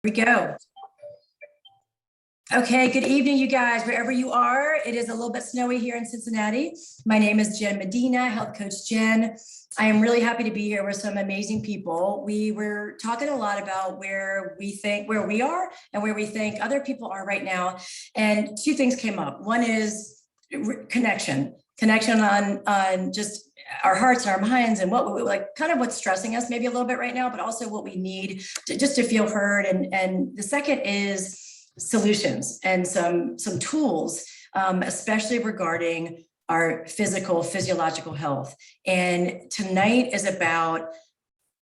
We go. Okay, good evening, you guys, wherever you are. It is a little bit snowy here in Cincinnati. My name is Jen Medina, Health Coach Jen. I am really happy to be here with some amazing people. We were talking a lot about where we are and where we think other people are right now. And two things came up. One is connection on just our hearts and our minds and what we like, kind of what's stressing us maybe a little bit right now, but also what we need just to feel heard. And the second is solutions and some tools, especially regarding our physiological health. And tonight is about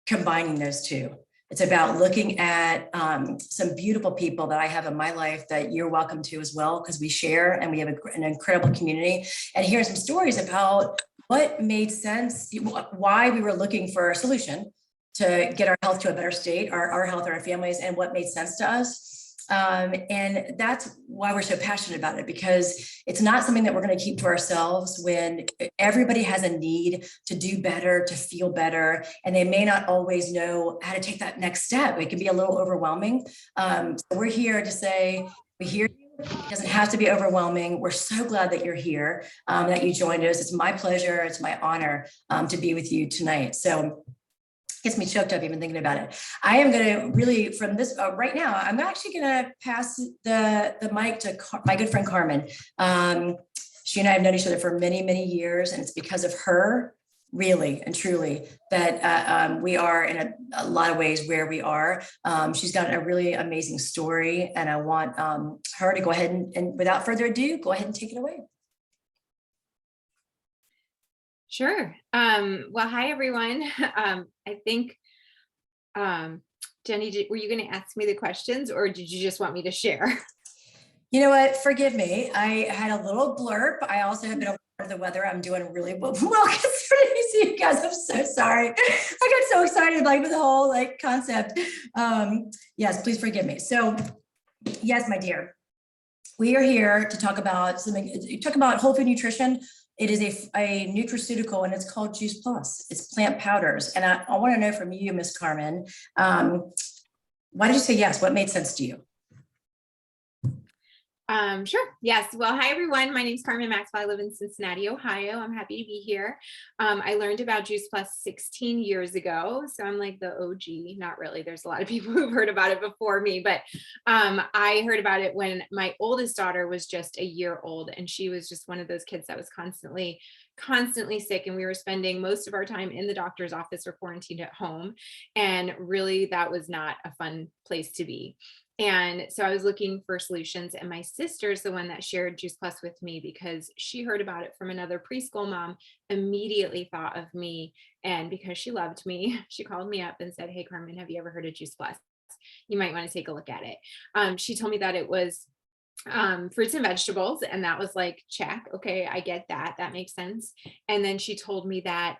combining those two. It's about looking at some beautiful people that I have in my life that you're welcome to as well, because we share and we have an incredible community. And here's some stories about what made sense, why we were looking for a solution to get our health to a better state, our health, our families, and what made sense to us. And that's why we're so passionate about it, because it's not something that we're going to keep to ourselves when everybody has a need to do better, to feel better, and they may not always know how to take that next step. It can be a little overwhelming. So we're here to say, we hear you. It doesn't have to be overwhelming. We're so glad that you're here, that you joined us. It's my pleasure. It's my honor to be with you tonight. So gets me choked up even thinking about it. I am going to really, from this right now, I'm actually going to pass the mic to my good friend Carmen. She and I have known each other for many, many years, and it's because of her, really and truly, that we are in a lot of ways where we are. She's got a really amazing story, and I want her to go ahead and without further ado, go ahead and take it away. Sure. Well, hi, everyone. I think, Jenny, were you going to ask me the questions, or did you just want me to share? You know what? Forgive me. I had a little blurb. I also have been over the weather. I'm doing really well considering you guys. I'm so sorry. I got so excited with the whole concept. Yes, please forgive me. So yes, my dear, we are here to talk about whole food nutrition. It is a nutraceutical, and it's called Juice Plus. It's plant powders. And I want to know from you, Miss Carmen, why did you say yes? What made sense to you? Sure. Yes. Well, hi, everyone. My name is Carmen Maxwell. I live in Cincinnati, Ohio. I'm happy to be here. I learned about Juice Plus 16 years ago. So I'm like the OG. Not really. There's a lot of people who've heard about it before me, but I heard about it when my oldest daughter was just a year old, and she was just one of those kids that was constantly sick, and we were spending most of our time in the doctor's office or quarantined at home, and really that was not a fun place to be. And so I was looking for solutions, and my sister's the one that shared Juice Plus with me because she heard about it from another preschool mom, immediately thought of me. And because she loved me, she called me up and said, "Hey, Carmen, have you ever heard of Juice Plus? You might want to take a look at it." She told me that it was fruits and vegetables, and that was like, check. Okay, I get that. That makes sense. And then she told me that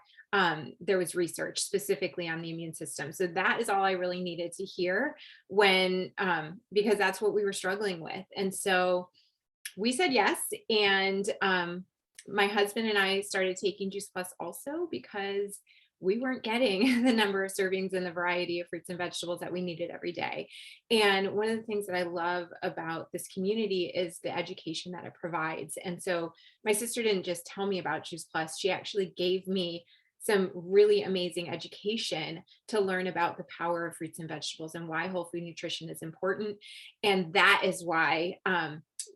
there was research specifically on the immune system. So that is all I really needed to hear because that's what we were struggling with. And so we said yes. And my husband and I started taking Juice Plus also because we weren't getting the number of servings and the variety of fruits and vegetables that we needed every day. And one of the things that I love about this community is the education that it provides. And so my sister didn't just tell me about Juice Plus, she actually gave me some really amazing education to learn about the power of fruits and vegetables and why whole food nutrition is important. And that is why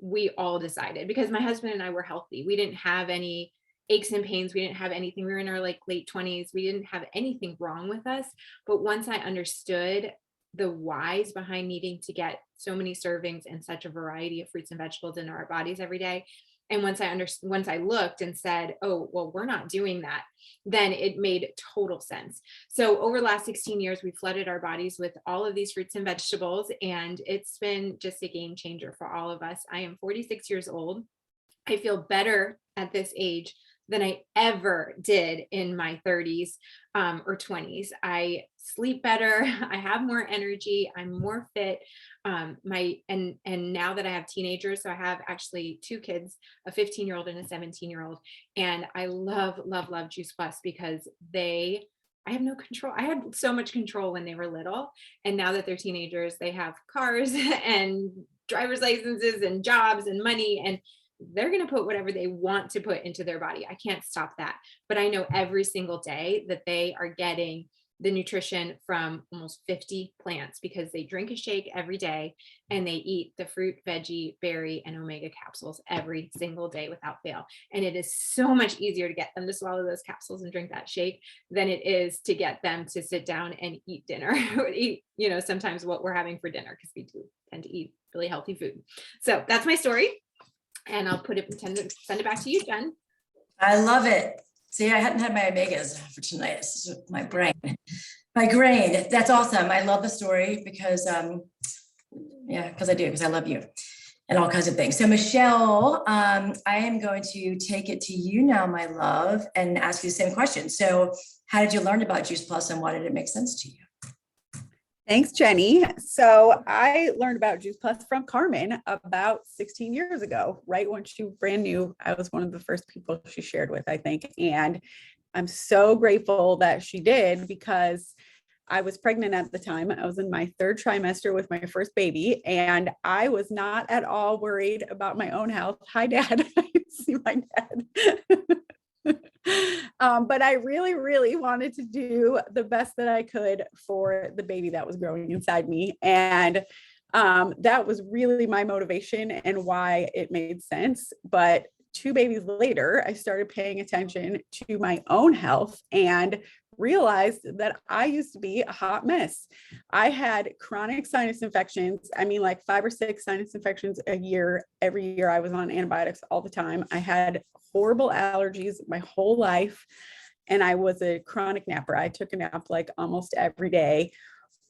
we all decided, because my husband and I were healthy. We didn't have any aches and pains. We didn't have anything. We were in our late 20s. We didn't have anything wrong with us. But once I understood the whys behind needing to get so many servings and such a variety of fruits and vegetables into our bodies every day, and once I looked and said, "Oh, well, we're not doing that," then it made total sense. So over the last 16 years, we flooded our bodies with all of these fruits and vegetables, and it's been just a game changer for all of us. I am 46 years old. I feel better at this age than I ever did in my 30s or 20s. I sleep better. I have more energy. I'm more fit. And now that I have teenagers, so I have actually two kids, a 15-year-old and a 17-year-old, and I love Juice Plus because they I have no control. I had so much control when they were little. And now that they're teenagers, they have cars and driver's licenses and jobs and money, and they're going to put whatever they want to put into their body. I can't stop that. But I know every single day that they are getting the nutrition from almost 50 plants, because they drink a shake every day and they eat the fruit, veggie, berry, and omega capsules every single day without fail. And it is so much easier to get them to swallow those capsules and drink that shake than it is to get them to sit down and eat dinner, or eat, sometimes what we're having for dinner, because we do tend to eat really healthy food. So that's my story. And I'll send it back to you, Jen. I love it. See, I hadn't had my omegas for tonight. It's my brain. My grain. That's awesome. I love the story because, because I love you and all kinds of things. So Michelle, I am going to take it to you now, my love, and ask you the same question. So how did you learn about Juice Plus and why did it make sense to you? Thanks, Jenny. So I learned about Juice Plus from Carmen about 16 years ago, right when she was brand new. I was one of the first people she shared with, I think. And I'm so grateful that she did, because I was pregnant at the time. I was in my 3rd trimester with my first baby, and I was not at all worried about my own health. Hi, Dad. I see my dad. But I really, really wanted to do the best that I could for the baby that was growing inside me. And that was really my motivation and why it made sense. But 2 babies later, I started paying attention to my own health and realized that I used to be a hot mess. I had chronic sinus infections. I mean, like 5 or 6 sinus infections a year. Every year I was on antibiotics all the time. I had horrible allergies my whole life. And I was a chronic napper. I took a nap like almost every day.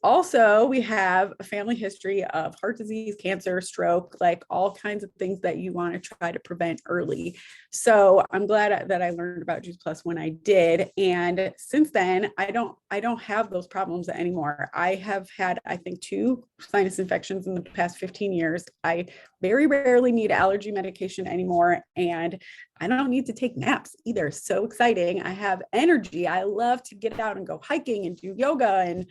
Also, we have a family history of heart disease, cancer, stroke, like all kinds of things that you want to try to prevent early. So I'm glad that I learned about Juice Plus when I did. And since then, I don't have those problems anymore. I have had, I think, 2 sinus infections in the past 15 years. I very rarely need allergy medication anymore. And I don't need to take naps either. So exciting. I have energy. I love to get out and go hiking and do yoga and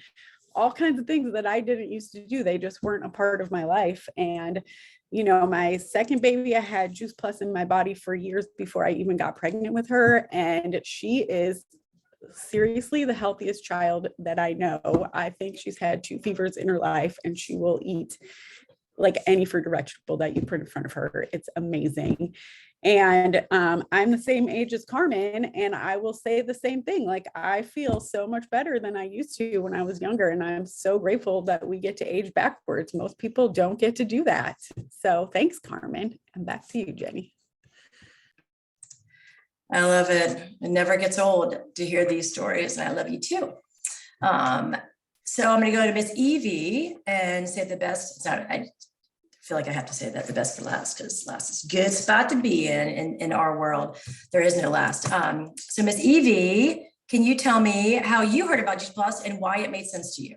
all kinds of things that I didn't used to do. They just weren't a part of my life. And, my second baby, I had Juice Plus in my body for years before I even got pregnant with her. And she is seriously the healthiest child that I know. I think she's had 2 fevers in her life, and she will eat like any fruit or vegetable that you put in front of her. It's amazing. And I'm the same age as Carmen, and I will say the same thing. Like, I feel so much better than I used to when I was younger. And I'm so grateful that we get to age backwards. Most people don't get to do that. So thanks, Carmen. And back to you, Jenny. I love it. It never gets old to hear these stories, and I love you too. So I'm going to go to Miss Evie and say the best. I feel like I have to say that the best for last, because last is a good spot to be in our world. There is no last. So Miss Evie, can you tell me how you heard about Juice Plus and why it made sense to you?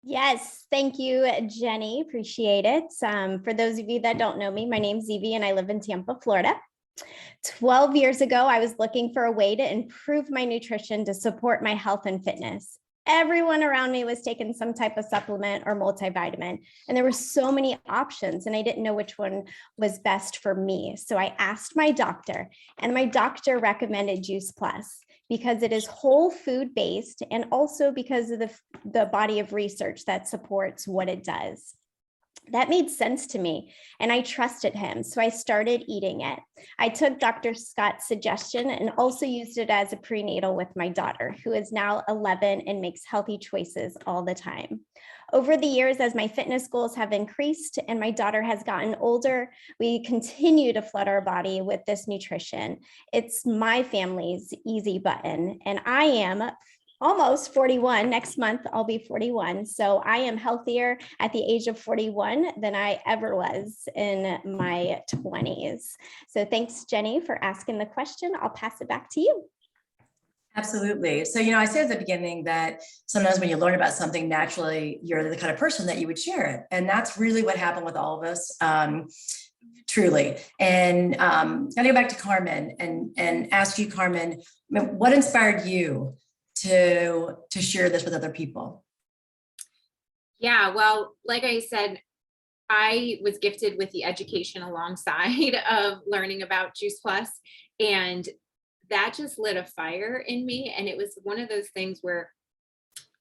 Yes, thank you, Jenny. Appreciate it. For those of you that don't know me, my name's Evie and I live in Tampa, Florida. 12 years ago, I was looking for a way to improve my nutrition to support my health and fitness. Everyone around me was taking some type of supplement or multivitamin, and there were so many options, and I didn't know which one was best for me. So I asked my doctor, and my doctor recommended Juice Plus because it is whole food based, and also because of the body of research that supports what it does. That made sense to me, and I trusted him, so I started eating it. I took Dr. Scott's suggestion and also used it as a prenatal with my daughter, who is now 11 and makes healthy choices all the time. Over the years, as my fitness goals have increased and my daughter has gotten older, we continue to flood our body with this nutrition. It's my family's easy button, and I am almost 41. Next month, I'll be 41. So I am healthier at the age of 41 than I ever was in my 20s. So thanks, Jenny, for asking the question. I'll pass it back to you. Absolutely. So, I said at the beginning that sometimes when you learn about something, naturally, you're the kind of person that you would share it. And that's really what happened with all of us. Truly. And I'm going to go back to Carmen and ask you, Carmen, what inspired you to share this with other people? Yeah, well, like I said, I was gifted with the education alongside of learning about Juice Plus, and that just lit a fire in me. And it was one of those things where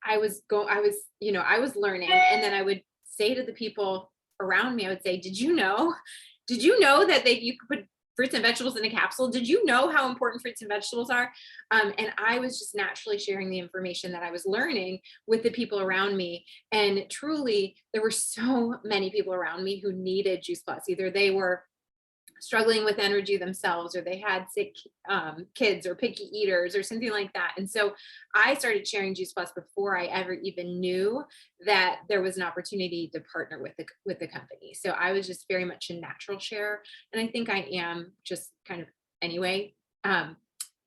I was learning, and then I would say to the people around me, I would say, did you know that you could put fruits and vegetables in a capsule? Did you know how important fruits and vegetables are? And I was just naturally sharing the information that I was learning with the people around me. And truly, there were so many people around me who needed Juice Plus. Either they were struggling with energy themselves, or they had sick kids or picky eaters or something like that. And so I started sharing Juice Plus before I ever even knew that there was an opportunity to partner with the company. So I was just very much a natural share. And I think I am just kind of anyway.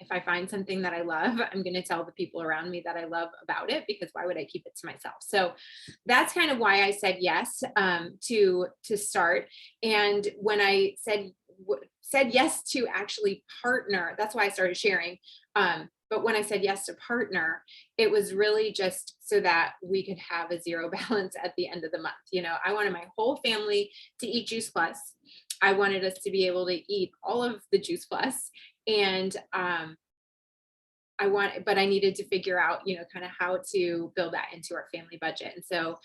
If I find something that I love, I'm going to tell the people around me that I love about it, because why would I keep it to myself? So that's kind of why I said yes to start. And when I said yes to actually partner, that's why I started sharing. But when I said yes to partner, it was really just so that we could have a zero balance at the end of the month. I wanted my whole family to eat Juice Plus. I wanted us to be able to eat all of the Juice Plus. And but I needed to figure out, kind of how to build that into our family budget. And so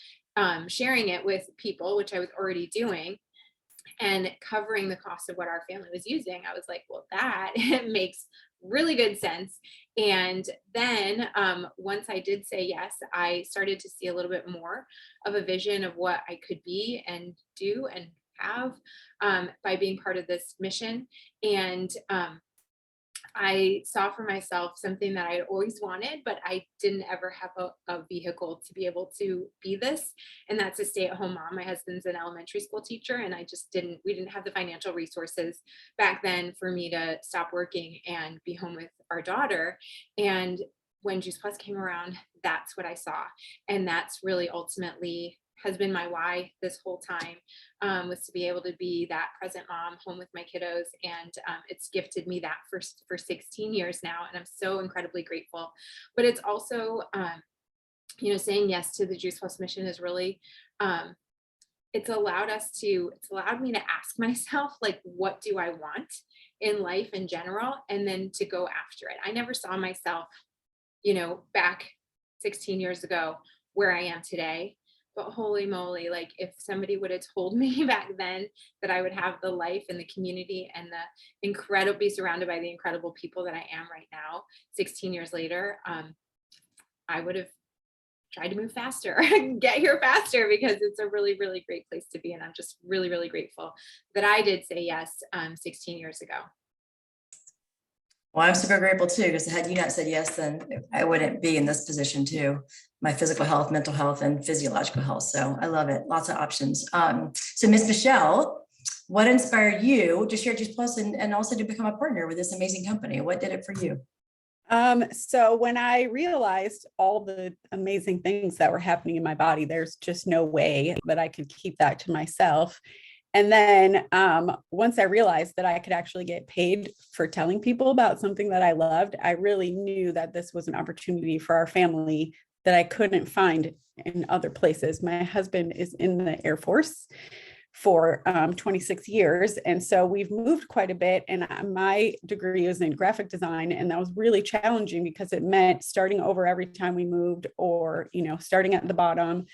sharing it with people, which I was already doing, and covering the cost of what our family was using, I was like, well, that makes really good sense. And then once I did say yes, I started to see a little bit more of a vision of what I could be and do and have by being part of this mission. And I saw for myself something that I had always wanted, but I didn't ever have a vehicle to be able to be this. And that's a stay-at-home mom. My husband's an elementary school teacher, and we didn't have the financial resources back then for me to stop working and be home with our daughter. And when Juice Plus came around, that's what I saw. And that's really ultimately has been my why this whole time, was to be able to be that present mom home with my kiddos. And it's gifted me that for 16 years now. And I'm so incredibly grateful. But it's also, saying yes to the Juice Plus mission is really, it's allowed me to ask myself, like, what do I want in life in general? And then to go after it. I never saw myself, back 16 years ago where I am today. But holy moly, like, if somebody would have told me back then that I would have the life and the community and be surrounded by the incredible people that I am right now, 16 years later, I would have tried to move faster, get here faster, because it's a really, really great place to be. And I'm just really, really grateful that I did say yes 16 years ago. Well, I'm super grateful too, because had you not said yes, then I wouldn't be in this position too. My physical health, mental health, and physiological health. So I love it. Lots of options. So Miss Michelle, what inspired you to share Juice Plus and also to become a partner with this amazing company? What did it for you? So when I realized all the amazing things that were happening in my body, there's just no way that I could keep that to myself. And then once I realized that I could actually get paid for telling people about something that I loved, I really knew that this was an opportunity for our family that I couldn't find in other places. My husband is in the Air Force for 26 years. And so we've moved quite a bit. And my degree is in graphic design. And that was really challenging because it meant starting over every time we moved, or, starting at the bottom.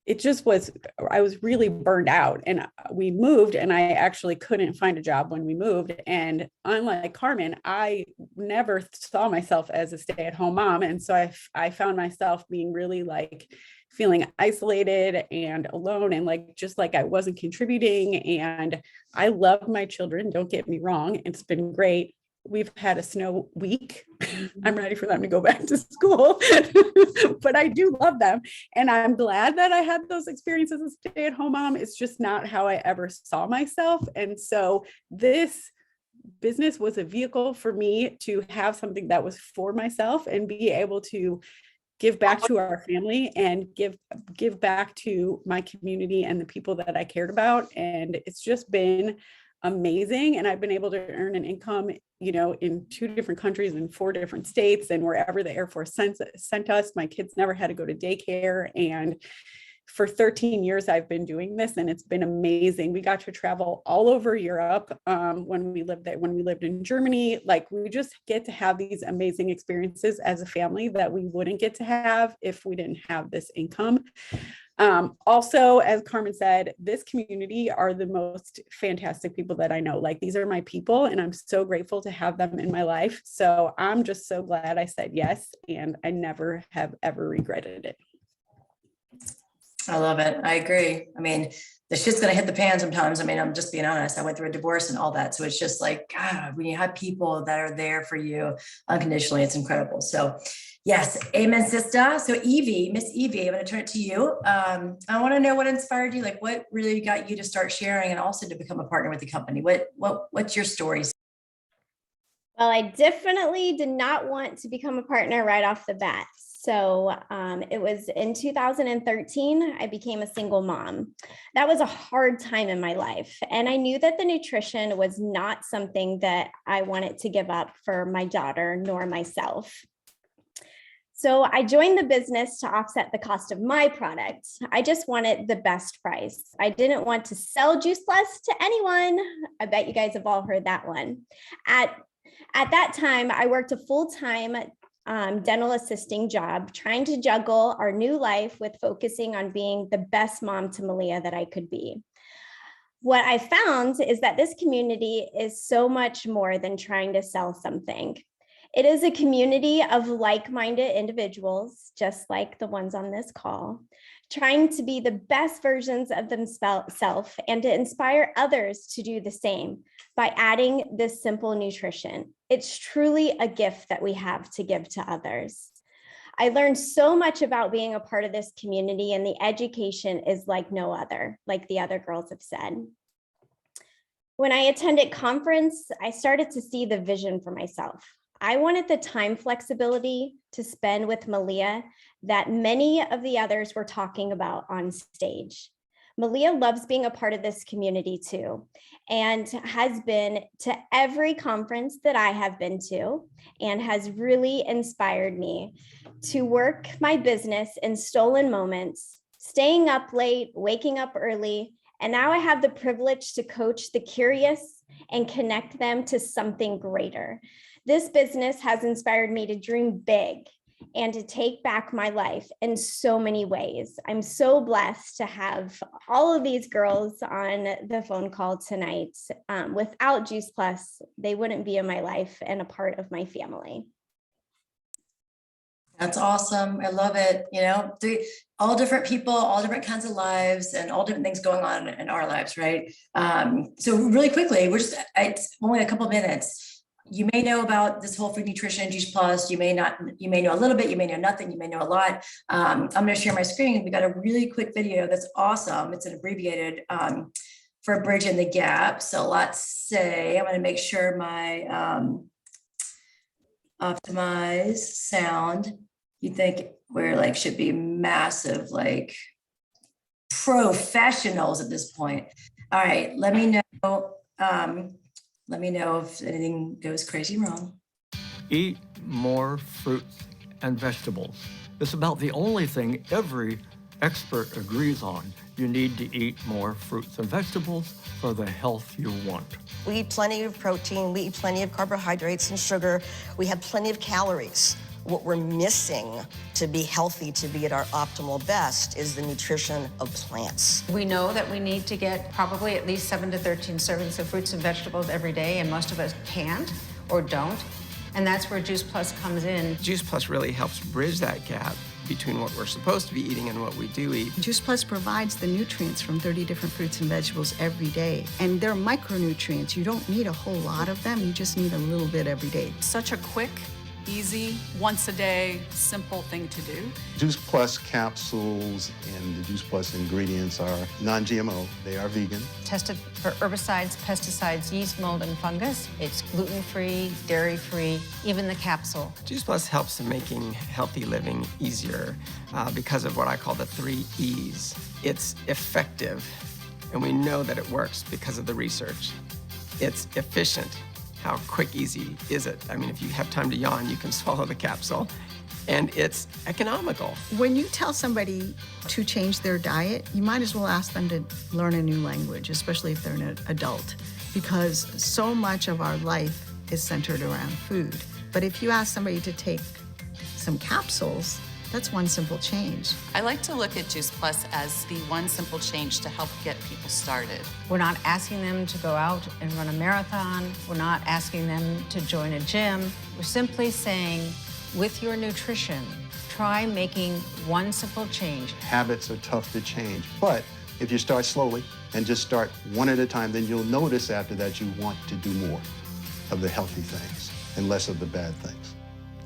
I was really burned out, and we moved, and I actually couldn't find a job when we moved. And unlike Carmen, I never saw myself as a stay-at-home mom. And so I found myself being really feeling isolated and alone, and just like I wasn't contributing. And I love my children, don't get me wrong. It's been great. We've had a snow week. I'm ready for them to go back to school, but I do love them. And I'm glad that I had those experiences as a stay-at-home mom. It's just not how I ever saw myself. And so this business was a vehicle for me to have something that was for myself and be able to give back to our family and give back to my community and the people that I cared about. And it's just been amazing. And I've been able to earn an income, in 2 different countries in 4 different states, and wherever the Air Force sent us. My kids never had to go to daycare. And for 13 years, I've been doing this, and it's been amazing. We got to travel all over Europe when we lived in Germany. Like, we just get to have these amazing experiences as a family that we wouldn't get to have if we didn't have this income. Also, as Carmen said, this community are the most fantastic people that I know. Like, these are my people, and I'm so grateful to have them in my life. So I'm just so glad I said yes, and I never have ever regretted it. I love it. I agree. I mean, the shit's going to hit the pan sometimes. I mean, I'm just being honest. I went through a divorce and all that. So it's just like, God, when you have people that are there for you unconditionally, it's incredible. So yes, amen, sister. So Evie, Miss Evie, I'm going to turn it to you. I want to know what inspired you, like what really got you to start sharing and also to become a partner with the company. What's your story? Well, I definitely did not want to become a partner right off the bat. So it was in 2013, I became a single mom. That was a hard time in my life. And I knew that the nutrition was not something that I wanted to give up for my daughter nor myself. So I joined the business to offset the cost of my product. I just wanted the best price. I didn't want to sell Juice Plus to anyone. I bet you guys have all heard that one. At that time, I worked a full-time dental assisting job, trying to juggle our new life with focusing on being the best mom to Malia that I could be. What I found is that this community is so much more than trying to sell something. It is a community of like-minded individuals, just like the ones on this call, trying to be the best versions of themselves and to inspire others to do the same by adding this simple nutrition. It's truly a gift that we have to give to others. I learned so much about being a part of this community, and the education is like no other, like the other girls have said. When I attended conference, I started to see the vision for myself. I wanted the time flexibility to spend with Malia that many of the others were talking about on stage. Malia loves being a part of this community too, and has been to every conference that I have been to, and has really inspired me to work my business in stolen moments, staying up late, waking up early, and now I have the privilege to coach the curious and connect them to something greater. This business has inspired me to dream big and to take back my life in so many ways. I'm so blessed to have all of these girls on the phone call tonight. Without Juice Plus, they wouldn't be in my life and a part of my family. That's awesome. I love it. All different people, all different kinds of lives, and all different things going on in our lives, right? So really quickly, it's only a couple of minutes. You may know about this whole food nutrition, Juice Plus. You may not. You may know a little bit. You may know nothing. You may know a lot. I'm going to share my screen. We got a really quick video that's awesome. It's an abbreviated for Bridging the Gap. So let's say I'm going to make sure my optimize sound. You think we're should be massive, professionals at this point. All right, let me know. Let me know if anything goes crazy wrong. Eat more fruits and vegetables. It's about the only thing every expert agrees on. You need to eat more fruits and vegetables for the health you want. We eat plenty of protein, we eat plenty of carbohydrates and sugar, we have plenty of calories. What we're missing to be healthy, to be at our optimal best, is the nutrition of plants. We know that we need to get probably at least 7 to 13 servings of fruits and vegetables every day, and most of us can't or don't. And that's where Juice Plus comes in. Juice Plus really helps bridge that gap between what we're supposed to be eating and what we do eat. Juice Plus provides the nutrients from 30 different fruits and vegetables every day. And they're micronutrients. You don't need a whole lot of them. You just need a little bit every day. Such a quick, easy, once a day, simple thing to do. Juice Plus capsules and the Juice Plus ingredients are non-GMO. They are vegan. Tested for herbicides, pesticides, yeast, mold, and fungus. It's gluten-free, dairy-free, even the capsule. Juice Plus helps in making healthy living easier because of what I call the 3 E's. It's effective, and we know that it works because of the research. It's efficient. How quick, easy is it? I mean, if you have time to yawn, you can swallow the capsule. And it's economical. When you tell somebody to change their diet, you might as well ask them to learn a new language, especially if they're an adult, because so much of our life is centered around food. But if you ask somebody to take some capsules, that's one simple change. I like to look at Juice Plus as the one simple change to help get people started. We're not asking them to go out and run a marathon. We're not asking them to join a gym. We're simply saying, with your nutrition, try making one simple change. Habits are tough to change, but if you start slowly and just start one at a time, then you'll notice after that you want to do more of the healthy things and less of the bad things.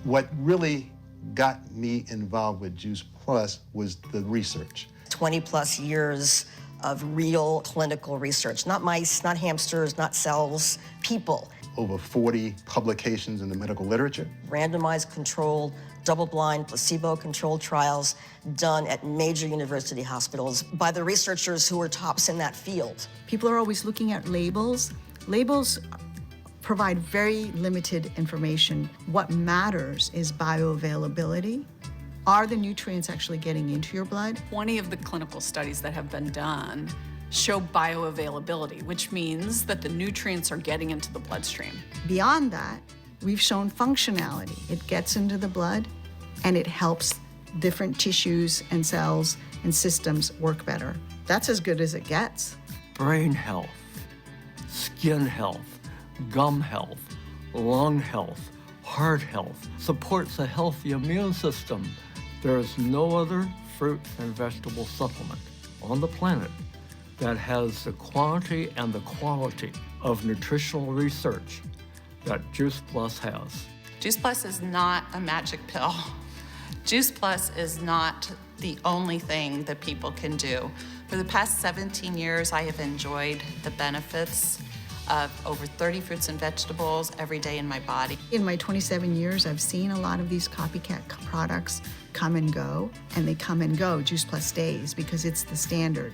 What really got me involved with Juice Plus was the research. 20 plus years of real clinical research, not mice, not hamsters, not cells, people. Over 40 publications in the medical literature. Randomized, controlled, double-blind, placebo-controlled trials done at major university hospitals by the researchers who are tops in that field. People are always looking at labels. Labels provide very limited information. What matters is bioavailability. Are the nutrients actually getting into your blood? 20 of the clinical studies that have been done show bioavailability, which means that the nutrients are getting into the bloodstream. Beyond that, we've shown functionality. It gets into the blood and it helps different tissues and cells and systems work better. That's as good as it gets. Brain health, skin health, gum health, lung health, heart health, supports a healthy immune system. There is no other fruit and vegetable supplement on the planet that has the quantity and the quality of nutritional research that Juice Plus has. Juice Plus is not a magic pill. Juice Plus is not the only thing that people can do. For the past 17 years, I have enjoyed the benefits of over 30 fruits and vegetables every day in my body. In my 27 years, I've seen a lot of these copycat products come and go, and they come and go. Juice Plus stays because it's the standard.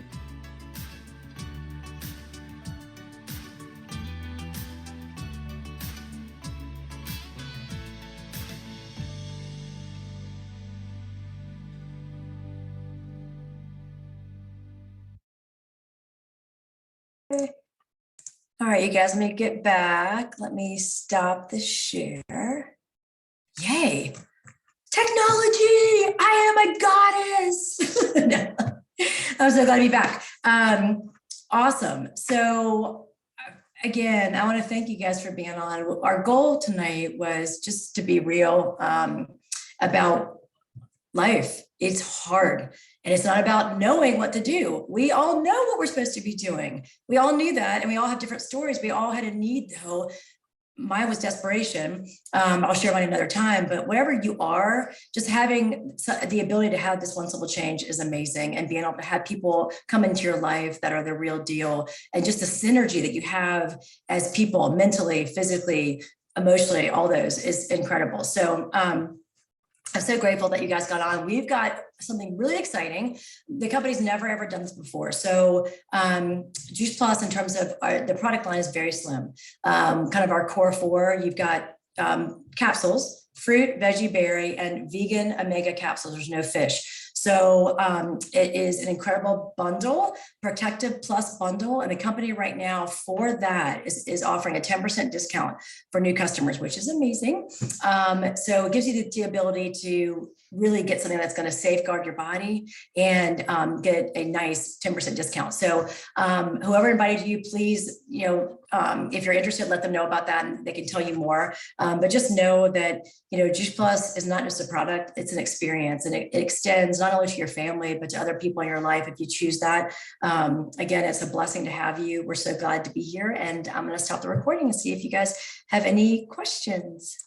All right, you guys, let me get back. Let me stop the share. Yay. Technology, I am a goddess. No. I'm so glad to be back. Awesome. So again, I want to thank you guys for being on. Our goal tonight was just to be real about life. It's hard. And it's not about knowing what to do. We all know what we're supposed to be doing. We all knew that, and we all have different stories. We all had a need, though. Mine was desperation. I'll share mine another time, but wherever you are, just having the ability to have this one simple change is amazing, and being able to have people come into your life that are the real deal, and just the synergy that you have as people, mentally, physically, emotionally, all those is incredible. So I'm so grateful that you guys got on. We've got something really exciting. The company's never ever done this before. So Juice Plus, in terms of the product line, is very slim. Kind of our core four, you've got capsules, fruit, veggie, berry, and vegan omega capsules. There's no fish. So it is an incredible bundle, Protective Plus bundle. And the company right now for that is offering a 10% discount for new customers, which is amazing. So it gives you the ability to really get something that's going to safeguard your body and get a nice 10% discount. So whoever invited you, please, if you're interested, let them know about that and they can tell you more. But just know that, Juice Plus is not just a product, it's an experience, and it extends not only to your family, but to other people in your life if you choose that. Again, it's a blessing to have you. We're so glad to be here, and I'm going to stop the recording and see if you guys have any questions.